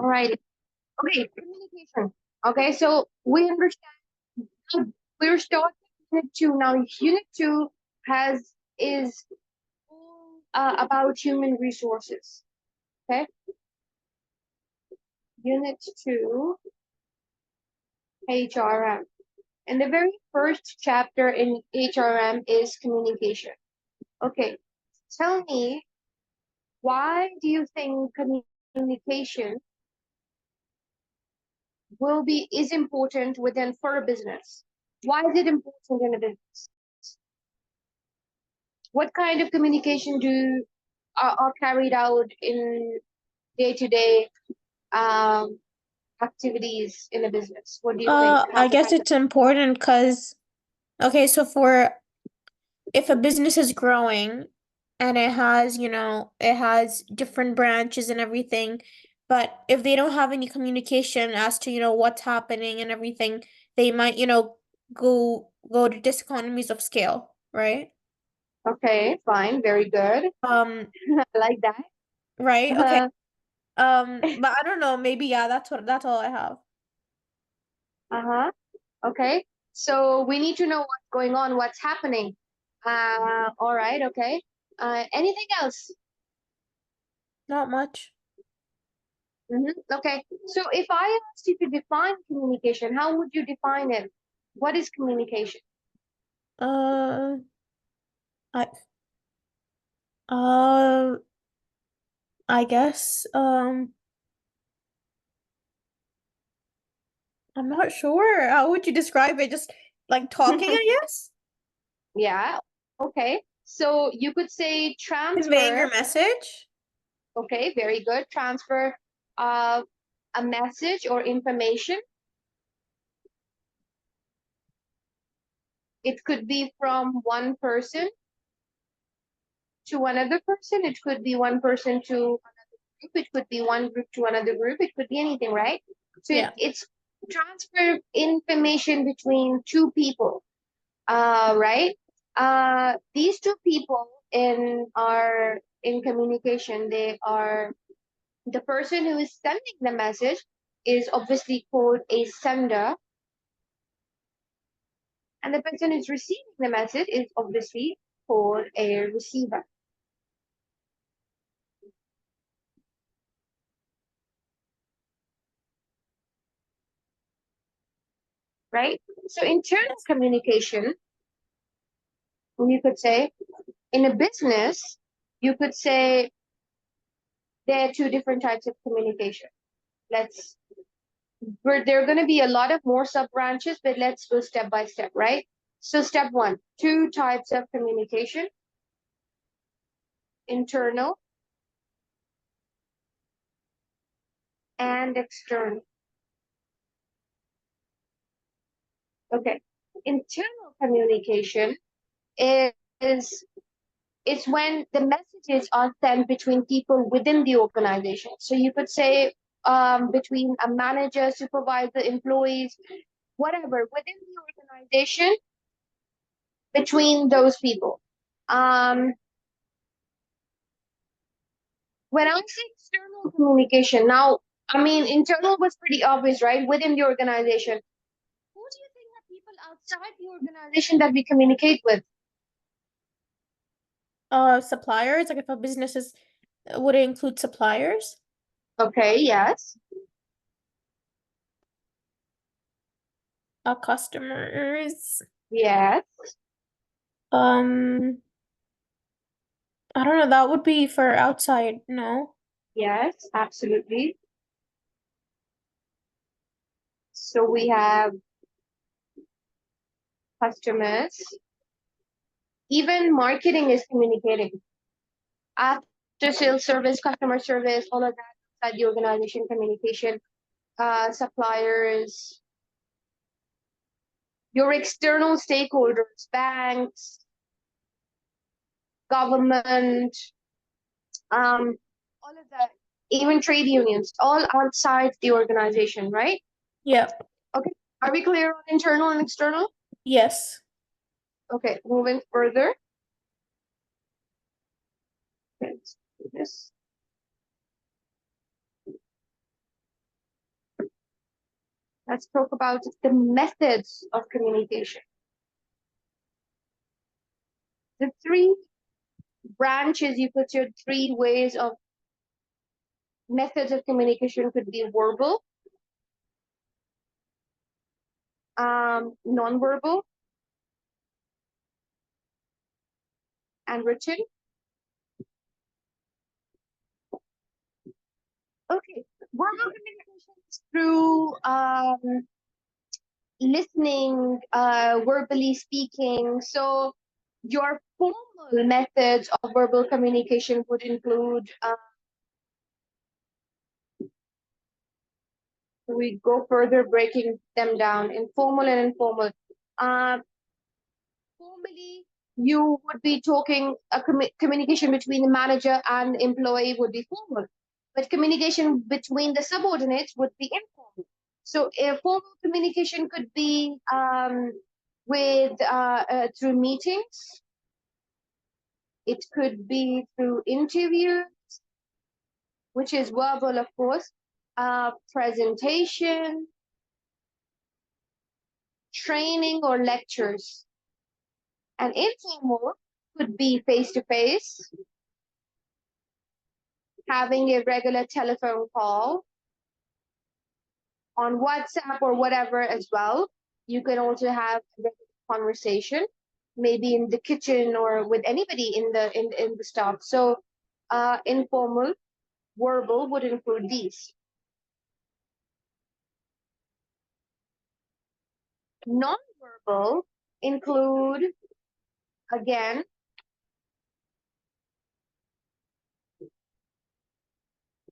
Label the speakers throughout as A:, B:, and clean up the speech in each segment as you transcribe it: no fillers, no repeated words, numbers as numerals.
A: All right. Okay, communication. Okay, so we understand we're starting unit two now. Unit two has is about human resources. Okay, unit two, HRM. And the very first chapter in HRM is communication. Okay, tell me, why do you think communication is important within for a business? Why is it important in a business? What kind of communication are carried out in day-to-day um, activities in a business? What do you think
B: I guess
A: happens?
B: it's important because, okay, so for if a business is growing and it has, it has different branches and everything, but if they don't have any communication as to, what's happening and everything, they might, go to diseconomies of scale, right?
A: Okay, fine, very good.
B: Um,
A: I like that.
B: right? Okay. But I don't know, maybe yeah, that's all I have.
A: Uh-huh. Okay. So we need to know what's going on, what's happening. All right, okay. Anything else?
B: Not much.
A: Okay. So if I asked you to define communication, how would you define it? What is communication?
B: Uh, I uh I guess I'm not sure. How would you describe it? Just like talking, I guess?
A: Yeah. Okay. So you could say
B: Conveying your
A: transfer.
B: message?
A: Okay, very good. Transfer uh, a message or information. It could be from one person to another person. It could be one person to another group. It could be one group to another group. It could be anything, right? So
B: Yeah.
A: it's transfer information between two people, right? These two people in communication, they are the person who is sending the message is obviously called a sender, and the person who's receiving the message is obviously called a receiver, right? So internal
B: Yes.
A: communication, you could say, in a business, you could say there are two different types of communication. Let's, there are going to be a lot of more sub branches, but let's go step by step, right? So step one, two types of communication, internal and external. Okay. Internal communication is it's when the messages are sent between people within the organization. So you could say between a manager, supervisor, employees, whatever, within the organization, between those people. Um, when I say external communication, now, I mean, internal was pretty obvious, right? Within the organization. Who do you think are people outside the organization that we communicate with?
B: Suppliers, like if a business is would it include suppliers?
A: Okay, yes,
B: Customers.
A: yes,
B: Um, I don't know, that would be for outside, no?
A: yes, absolutely. So we have customers. Even marketing is communicating. After sales service, customer service, all of that inside the organization communication, suppliers, your external stakeholders, banks, government, um, all of that, even trade unions, all outside the organization, right?
B: Yeah.
A: Okay, are we clear on internal and external?
B: Yes.
A: Okay, moving further. Let's do this. Let's talk about the methods of communication. The three branches, you put your three ways of methods of communication could be verbal, non-verbal, and written. Okay, verbal communication is through listening, verbally speaking. So your formal methods of verbal communication would include, we go further breaking them down, informal and informal. Uh, Formally, you would be talking, a communication between the manager and employee would be formal, but communication between the subordinates would be informal. So a formal communication could be with through meetings. It could be through interviews, which is verbal, of course, presentation, training, or lectures. And informal could be face to face, having a regular telephone call, on WhatsApp or whatever as well. You can also have a conversation, maybe in the kitchen or with anybody in the staff. So informal, verbal would include these. Non-verbal include, again,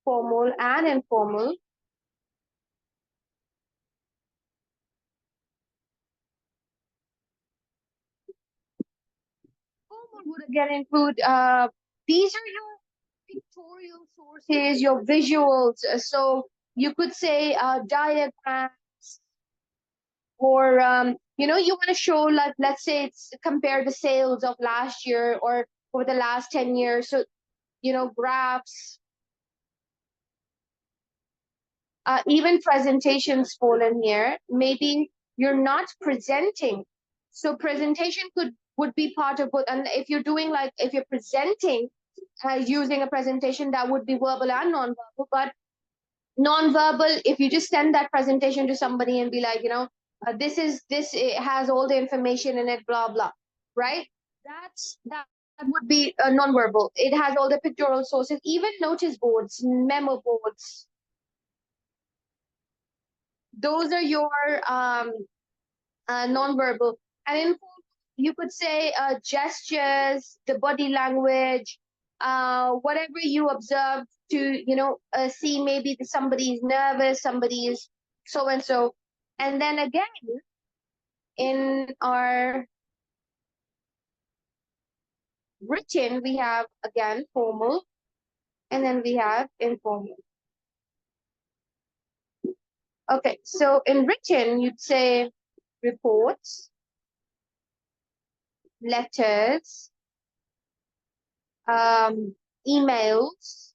A: formal and informal. Formal would again include, these are your pictorial sources, your visuals. So you could say diagrams, or you want to show, like, let's say it's compare the sales of last year or over the last 10 years. So graphs, even presentations fall in here. Maybe you're not presenting, so presentation would be part of both. And if you're doing, like, if you're presenting using a presentation, that would be verbal and non-verbal. But non-verbal, if you just send that presentation to somebody and be like, this it has all the information in it, blah blah, right? That would be non-verbal. It has all the pictorial sources, even notice boards, memo boards. Those are your non-verbal. And in you could say gestures, the body language, whatever you observe to see, maybe somebody is nervous, somebody is so and so. And then again, in our written, we have again formal, and then we have informal. Okay, so in written, you'd say reports, letters, emails,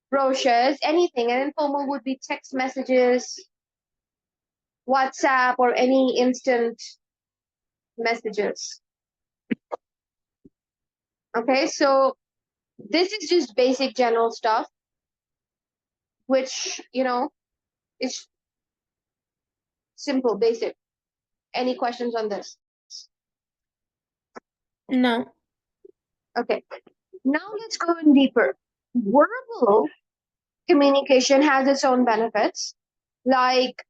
A: brochures, anything. And informal would be text messages, WhatsApp, or any instant messages. Okay, so this is just basic general stuff, which, is simple, basic. Any questions on this?
B: No.
A: Okay, now let's go in deeper. Verbal communication has its own benefits. Like,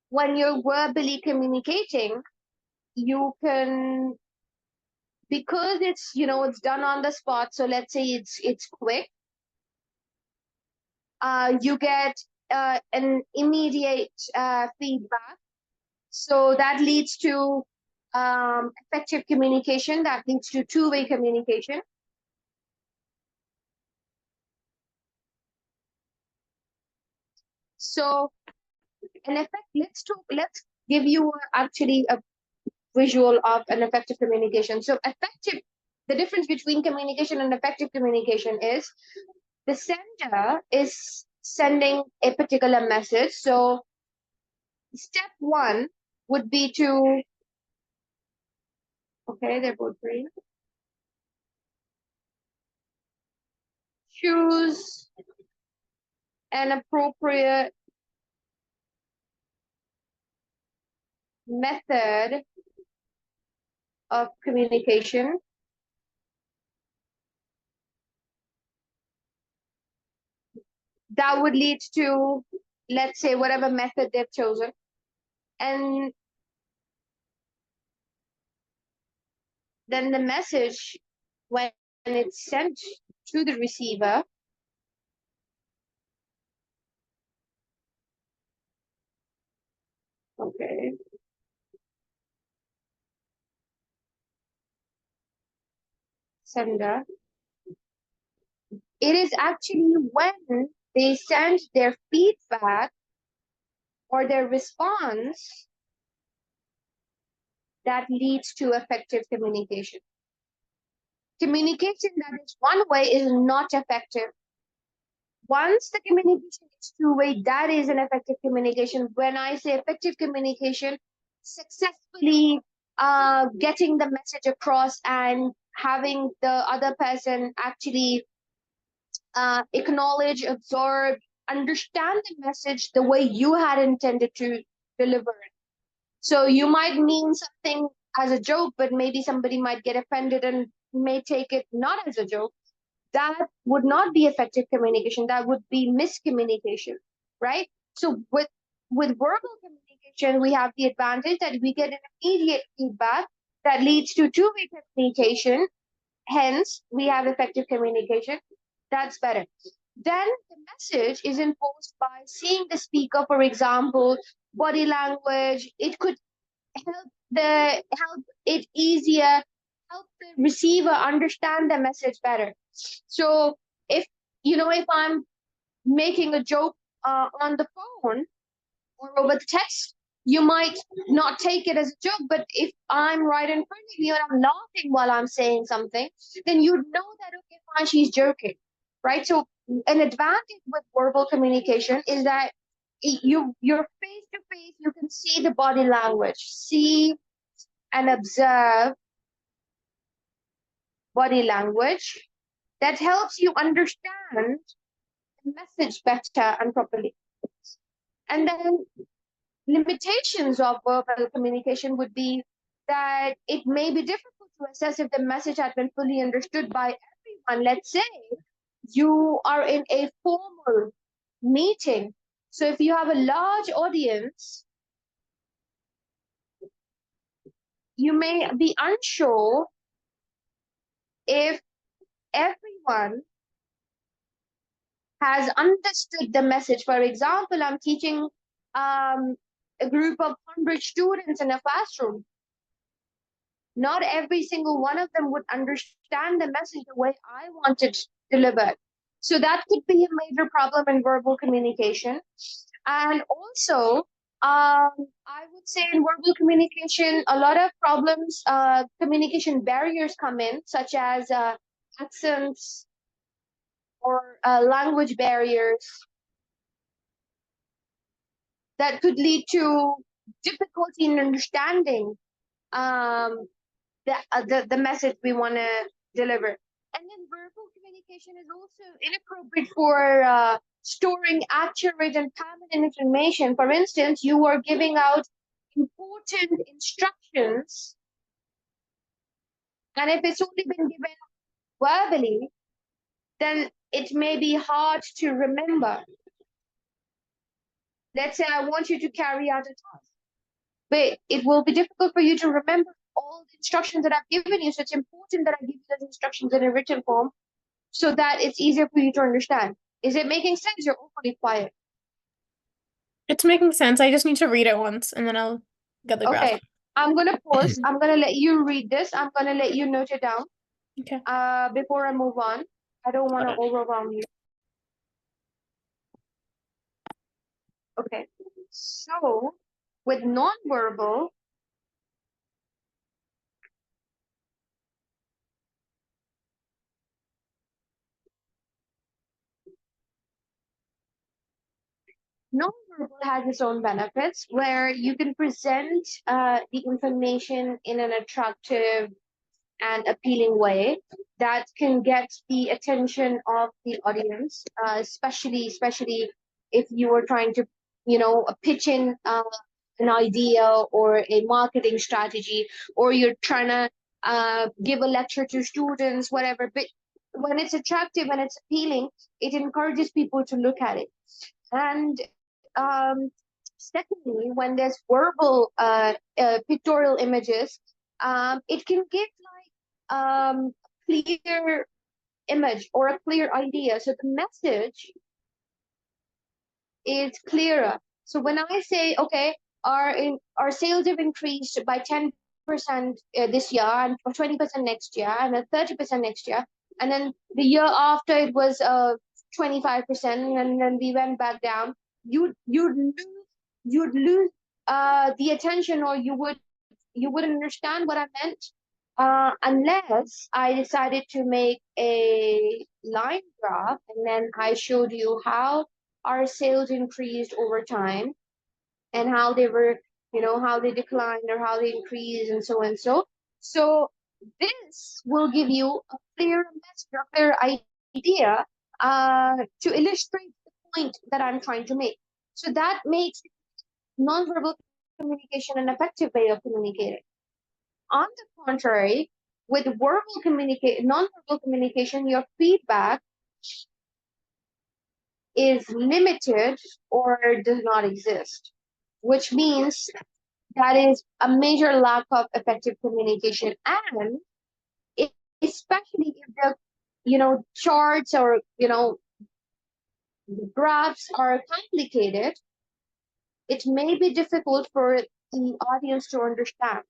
A: when you're verbally communicating, you can, because it's done on the spot. So let's say it's quick. You get an immediate feedback. So that leads to effective communication. That leads to two-way communication. So an effect. Let's give you actually a visual of an effective communication. So effective. The difference between communication and effective communication is the sender is sending a particular message. So step one would be to, okay, they're both green. Choose an appropriate method of communication. That would lead to, let's say, whatever method they've chosen. And then the message, when it's sent to the receiver, okay, sender, it is actually when they send their feedback or their response that leads to effective communication. Communication that is one way is not effective. Once the communication is two-way, that is an effective communication. When I say effective communication, successfully getting the message across and having the other person actually acknowledge, absorb, understand the message the way you had intended to deliver it. So you might mean something as a joke, but maybe somebody might get offended and may take it not as a joke. That would not be effective communication. That would be miscommunication, right? So with verbal communication, we have the advantage that we get an immediate feedback that leads to two-way communication. Hence, we have effective communication. That's better. Then the message is enforced by seeing the speaker, for example, body language. It could help it easier, help the receiver understand the message better. So if if I'm making a joke on the phone or over the text, you might not take it as a joke, but if I'm right in front of you and I'm laughing while I'm saying something, then you know that, okay, fine, she's joking, right? So an advantage with verbal communication is that you're face to face, you can see the body language, see and observe body language that helps you understand the message better and properly. And then limitations of verbal communication would be that it may be difficult to assess if the message has been fully understood by everyone. Let's say you are in a formal meeting. So if you have a large audience, you may be unsure if everyone has understood the message. For example, I'm teaching a group of 100 students in a classroom. Not every single one of them would understand the message the way I want it delivered. So that could be a major problem in verbal communication. And also, I would say in verbal communication, a lot of problems, communication barriers come in, such as accents or language barriers that could lead to difficulty in understanding um, the message we want to deliver. And then verbal communication is also inappropriate for storing accurate and permanent information. For instance, you are giving out important instructions, and if it's only been given verbally, then it may be hard to remember. Let's say I want you to carry out a task, but it will be difficult for you to remember all the instructions that I've given you. So it's important that I give you those instructions in a written form so that it's easier for you to understand. Is it making sense? You're awfully quiet.
B: It's making sense. I just need to read it once and then I'll get the grasp.
A: Okay, I'm gonna pause. I'm gonna let you read this. I'm gonna let you note it down.
B: Okay.
A: Before I move on, I don't want
B: Got
A: to
B: it.
A: overwhelm you. Okay, so with nonverbal, Nonverbal has its own benefits where you can present the information in an attractive and appealing way that can get the attention of the audience, especially if you were trying to, pitch in an idea or a marketing strategy, or you're trying to give a lecture to students, whatever. But when it's attractive and it's appealing, it encourages people to look at it. And secondly, when there's verbal pictorial images, it can give clear image or a clear idea. So the message is clearer. So when I say, okay, our sales have increased by 10% this year, and 20% next year, and then 30% next year, and then the year after it was 25%, and then we went back down, you'd lose the attention, or you wouldn't understand what I meant, unless I decided to make a line graph and then I showed you how our sales increased over time and how they were, how they declined or how they increased and so and so. So this will give you a clear message, a clear idea to illustrate the point that I'm trying to make. So that makes nonverbal communication an effective way of communicating. On the contrary, with nonverbal communication, your feedback is limited or does not exist, which means that is a major lack of effective communication. And especially if the, charts or, graphs are complicated, it may be difficult for the audience to understand.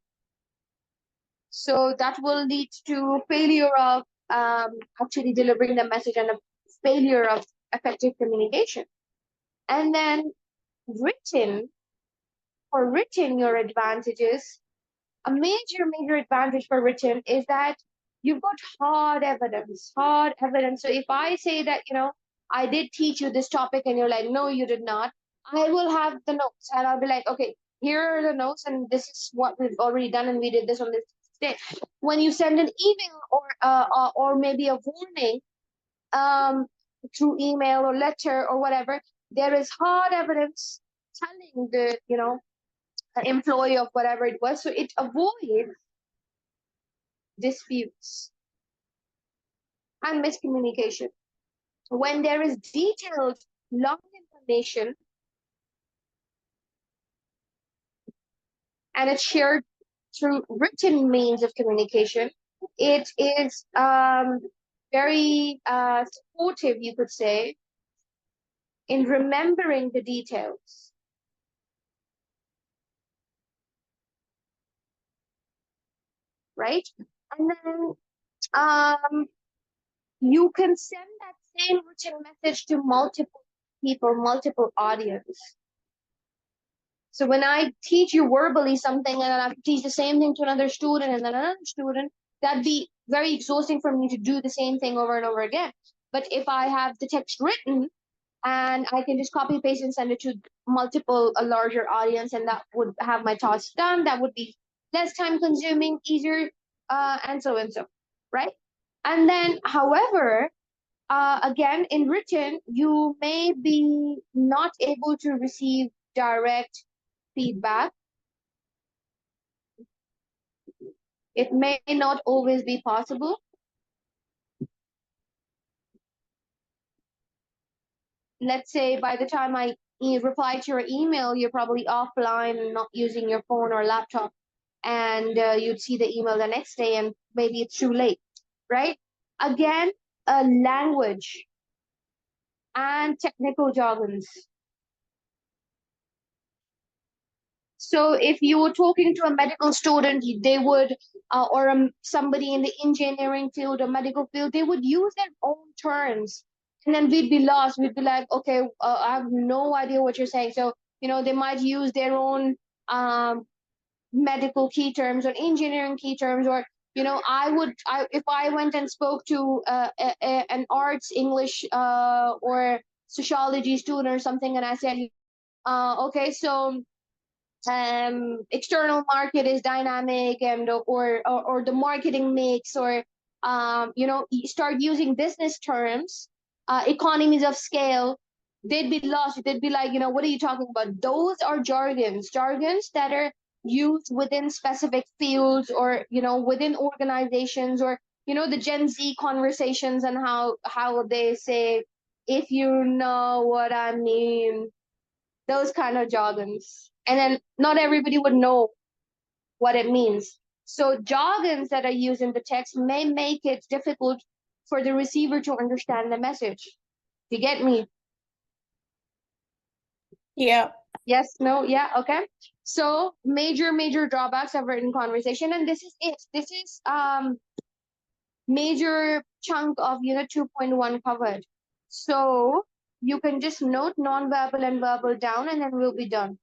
A: So that will lead to failure of actually delivering the message and a failure of effective communication. And then written, for written, your advantages, a major advantage for written is that you've got hard evidence, hard evidence. So if I say that, I did teach you this topic and you're like, no, you did not, I will have the notes and I'll be like, okay, here are the notes and this is what we've already done and we did this on this day. When you send an email or maybe a warning um, through email or letter or whatever, there is hard evidence telling the, employee of whatever it was. So it avoids disputes and miscommunication. When there is detailed, long information and it's shared through written means of communication, it is very supportive, you could say, in remembering the details. Right? And then you can send that same written message to multiple people, multiple audience. So when I teach you verbally something and then I have to teach the same thing to another student and then another student, that'd be very exhausting for me to do the same thing over and over again. But if I have the text written and I can just copy paste and send it to a larger audience, and that would have my task done, that would be less time consuming, easier, and so and so, right? And then, however, again, in written, you may be not able to receive direct feedback. It may not always be possible. Let's say by the time I reply to your email, you're probably offline and not using your phone or laptop, and you'd see the email the next day and maybe it's too late, right? Again, language and technical jargons. So if you were talking to a medical student, they would, or somebody in the engineering field or medical field, they would use their own terms. And then we'd be lost. We'd be like, okay, I have no idea what you're saying. So, they might use their own medical key terms or engineering key terms, or, if I went and spoke to an arts English or sociology student or something, and I said, Okay, so external market is dynamic, and or the marketing mix, or you start using business terms, economies of scale, they'd be lost. They'd be like, what are you talking about? Those are jargons that are used within specific fields, or within organizations, or the Gen Z conversations, and how they say, if you know what I mean, those kind of jargons. And then not everybody would know what it means. So jargons that are used in the text may make it difficult for the receiver to understand the message. You get me?
B: Yeah.
A: Yes, no, yeah, okay. So major drawbacks of written conversation, and this is it. This is major chunk of unit 2.1 covered. So you can just note nonverbal and verbal down, and then we'll be done.